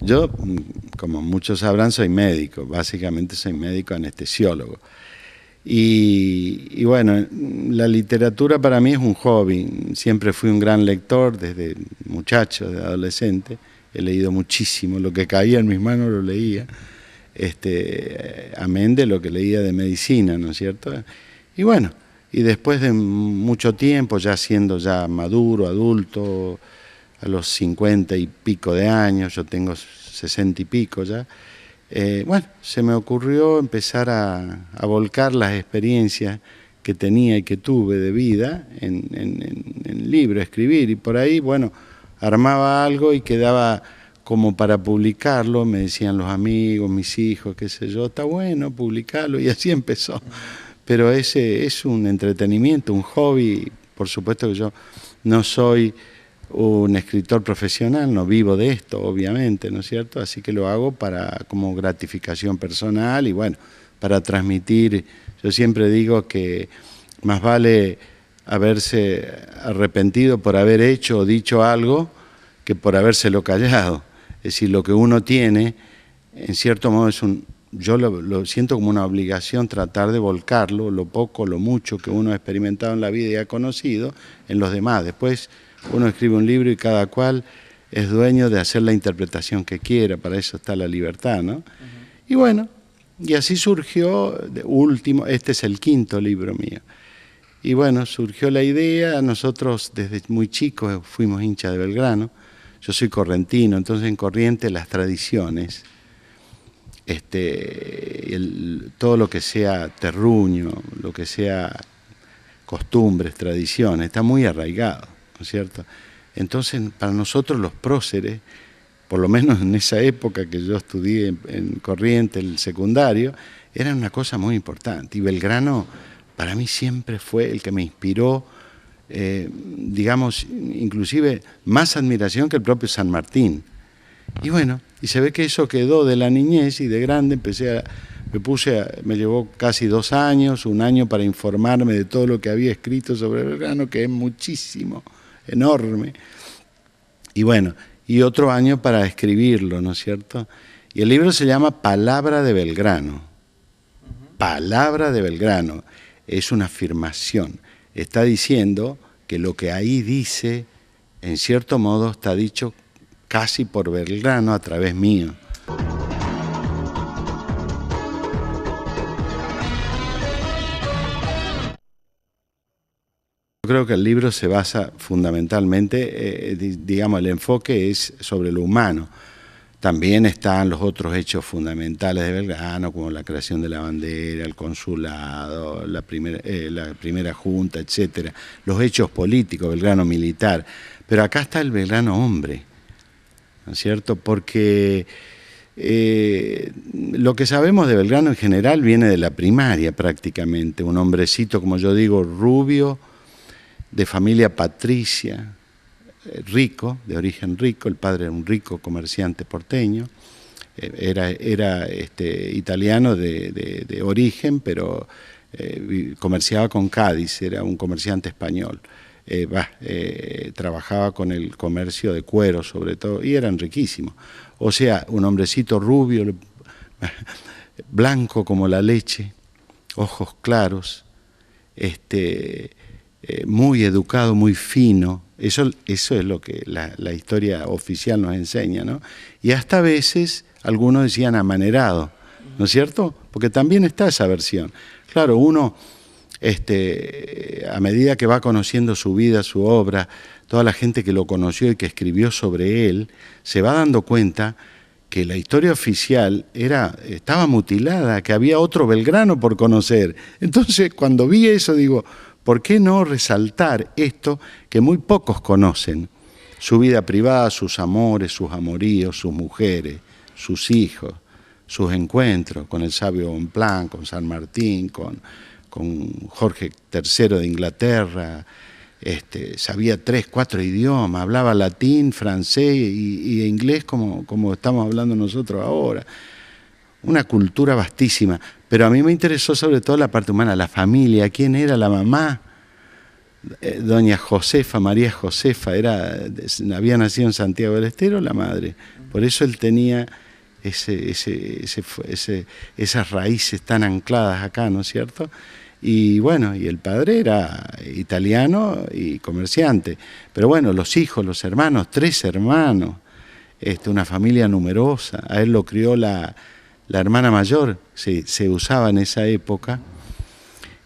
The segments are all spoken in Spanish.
Yo, como muchos sabrán, soy médico, básicamente soy médico anestesiólogo. Y bueno, la literatura para mí es un hobby. Siempre fui un gran lector desde muchacho, de adolescente. He leído muchísimo, lo que caía en mis manos lo leía. Amén de lo que leía de medicina, ¿no es cierto? Y bueno, y después de mucho tiempo, ya siendo ya maduro, adulto, a los 50 y pico de años, yo tengo 60 y pico ya, bueno, se me ocurrió empezar a volcar las experiencias que tenía y que tuve de vida en libro, escribir, y por ahí, bueno, armaba algo y quedaba como para publicarlo, me decían los amigos, mis hijos, qué sé yo, está bueno publicarlo, y así empezó. Pero ese es un entretenimiento, un hobby. Por supuesto que yo no soy un escritor profesional, no vivo de esto, obviamente, ¿no es cierto? Así que lo hago como gratificación personal y bueno, para transmitir. Yo siempre digo que más vale haberse arrepentido por haber hecho o dicho algo que por habérselo callado. Es decir, lo que uno tiene, en cierto modo, yo lo siento como una obligación tratar de volcarlo, lo poco, lo mucho que uno ha experimentado en la vida y ha conocido, en los demás. Después uno escribe un libro y cada cual es dueño de hacer la interpretación que quiera, para eso está la libertad, ¿no? Y bueno, y así surgió, este es el 5º libro mío. Y bueno, surgió la idea, nosotros desde muy chicos fuimos hinchas de Belgrano, yo soy correntino, entonces en Corrientes las tradiciones, todo lo que sea terruño, lo que sea costumbres, tradiciones, está muy arraigado, ¿no es cierto? Entonces, para nosotros los próceres, por lo menos en esa época que yo estudié en Corrientes, el secundario, era una cosa muy importante. Y Belgrano, para mí siempre fue el que me inspiró, digamos, inclusive más admiración que el propio San Martín. Y bueno, y se ve que eso quedó de la niñez y de grande me llevó casi 2 años, 1 año para informarme de todo lo que había escrito sobre Belgrano, que es muchísimo, enorme. Y bueno, y otro año para escribirlo, ¿no es cierto? Y el libro se llama Palabra de Belgrano. Palabra de Belgrano. Es una afirmación. Está diciendo que lo que ahí dice, en cierto modo, está dicho casi por Belgrano a través mío. Yo creo que el libro se basa fundamentalmente, digamos, el enfoque es sobre lo humano. También están los otros hechos fundamentales de Belgrano, como la creación de la bandera, el consulado, la primera junta, etcétera. Los hechos políticos, Belgrano militar. Pero acá está el Belgrano hombre, ¿no es cierto? Porque lo que sabemos de Belgrano en general viene de la primaria prácticamente. Un hombrecito, como yo digo, rubio, de familia patricia, rico, de origen rico. El padre era un rico comerciante porteño. Era italiano de origen, pero comerciaba con Cádiz, era un comerciante español. Trabajaba con el comercio de cuero sobre todo, y eran riquísimos. O sea, un hombrecito rubio, blanco como la leche, ojos claros, muy educado, muy fino. Eso es lo que la historia oficial nos enseña, ¿no? Y hasta a veces algunos decían amanerado, ¿no es cierto? Porque también está esa versión. Claro, uno, a medida que va conociendo su vida, su obra, toda la gente que lo conoció y que escribió sobre él, se va dando cuenta que la historia oficial estaba mutilada, que había otro Belgrano por conocer. Entonces, cuando vi eso, digo, ¿por qué no resaltar esto que muy pocos conocen? Su vida privada, sus amores, sus amoríos, sus mujeres, sus hijos, sus encuentros con el sabio Bonpland, con San Martín, con Jorge III de Inglaterra. Sabía 3, 4 idiomas, hablaba latín, francés y inglés como estamos hablando nosotros ahora. Una cultura vastísima, pero a mí me interesó sobre todo la parte humana, la familia. ¿Quién era la mamá? Doña Josefa, María Josefa, había nacido en Santiago del Estero, la madre, Por eso él tenía esas raíces tan ancladas acá, ¿no es cierto? Y bueno, y el padre era italiano y comerciante. Pero bueno, los hijos, los hermanos, 3 hermanos, una familia numerosa. A él lo crió la hermana mayor, se usaba en esa época,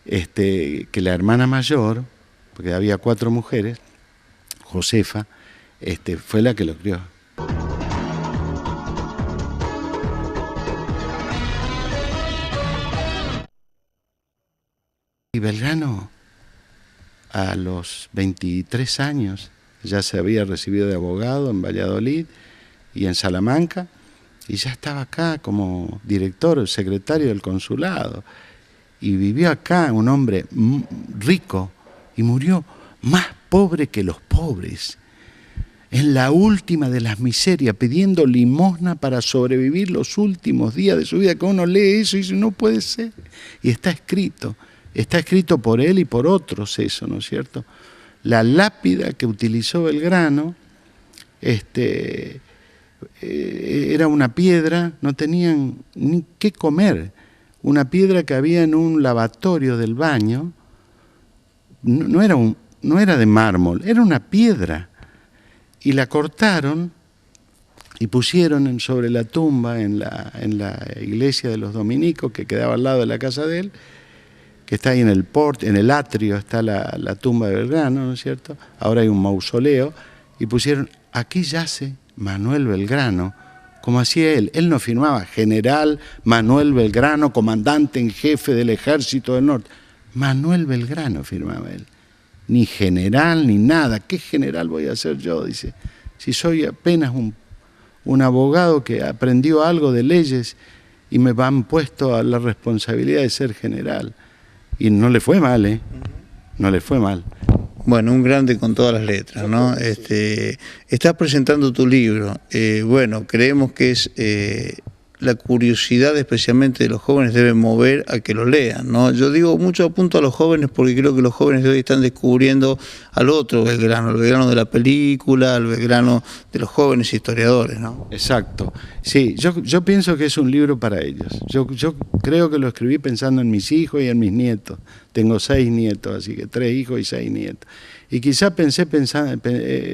que la hermana mayor, porque había 4 mujeres, Josefa, fue la que lo crió. Y Belgrano, a los 23 años, ya se había recibido de abogado en Valladolid y en Salamanca, y ya estaba acá como director, secretario del consulado. Y vivió acá un hombre rico y murió más pobre que los pobres, en la última de las miserias, pidiendo limosna para sobrevivir los últimos días de su vida. Que uno lee eso y dice, no puede ser. Y está escrito por él y por otros eso, ¿no es cierto? La lápida que utilizó Belgrano, era una piedra, no tenían ni qué comer, una piedra que había en un lavatorio del baño, no era de mármol, era una piedra, y la cortaron y pusieron sobre la tumba en la iglesia de los dominicos, que quedaba al lado de la casa de él, que está ahí en el atrio está la tumba de Belgrano, ¿no es cierto? Ahora hay un mausoleo, y pusieron, aquí yace Manuel Belgrano, como hacía él. Él no firmaba General Manuel Belgrano, comandante en jefe del Ejército del Norte. Manuel Belgrano firmaba él. Ni general, ni nada. ¿Qué general voy a ser yo? Dice, si soy apenas un abogado que aprendió algo de leyes y me han puesto a la responsabilidad de ser general. Y no le fue mal, ¿eh? No le fue mal. Bueno, un grande con todas las letras, ¿no? Estás presentando tu libro. Bueno, creemos que es la curiosidad, especialmente de los jóvenes, debe mover a que lo lean, ¿no? Yo digo mucho apunto a los jóvenes porque creo que los jóvenes de hoy están descubriendo al otro Belgrano, el Belgrano de la película, el Belgrano de los jóvenes historiadores, ¿no? Exacto. Sí, yo pienso que es un libro para ellos. Yo creo que lo escribí pensando en mis hijos y en mis nietos. Tengo 6 nietos, así que 3 hijos y 6 nietos. Y quizá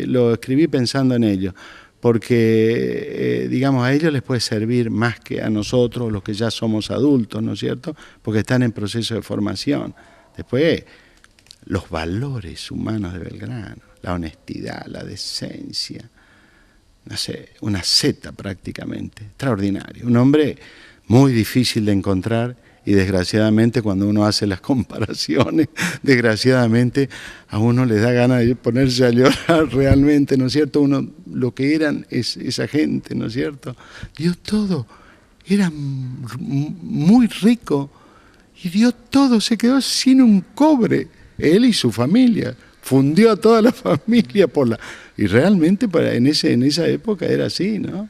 lo escribí pensando en ellos, porque, digamos, a ellos les puede servir más que a nosotros, los que ya somos adultos, ¿no es cierto? Porque están en proceso de formación. Después, los valores humanos de Belgrano, la honestidad, la decencia, no sé, una zeta prácticamente, extraordinario. Un hombre muy difícil de encontrar y desgraciadamente cuando uno hace las comparaciones, desgraciadamente a uno le da ganas de ponerse a llorar realmente, ¿no es cierto? Lo que eran esa gente, ¿no es cierto? Dio todo, era muy rico y dio todo, se quedó sin un cobre, él y su familia. Fundió a toda la familia y realmente en esa época era así, ¿no?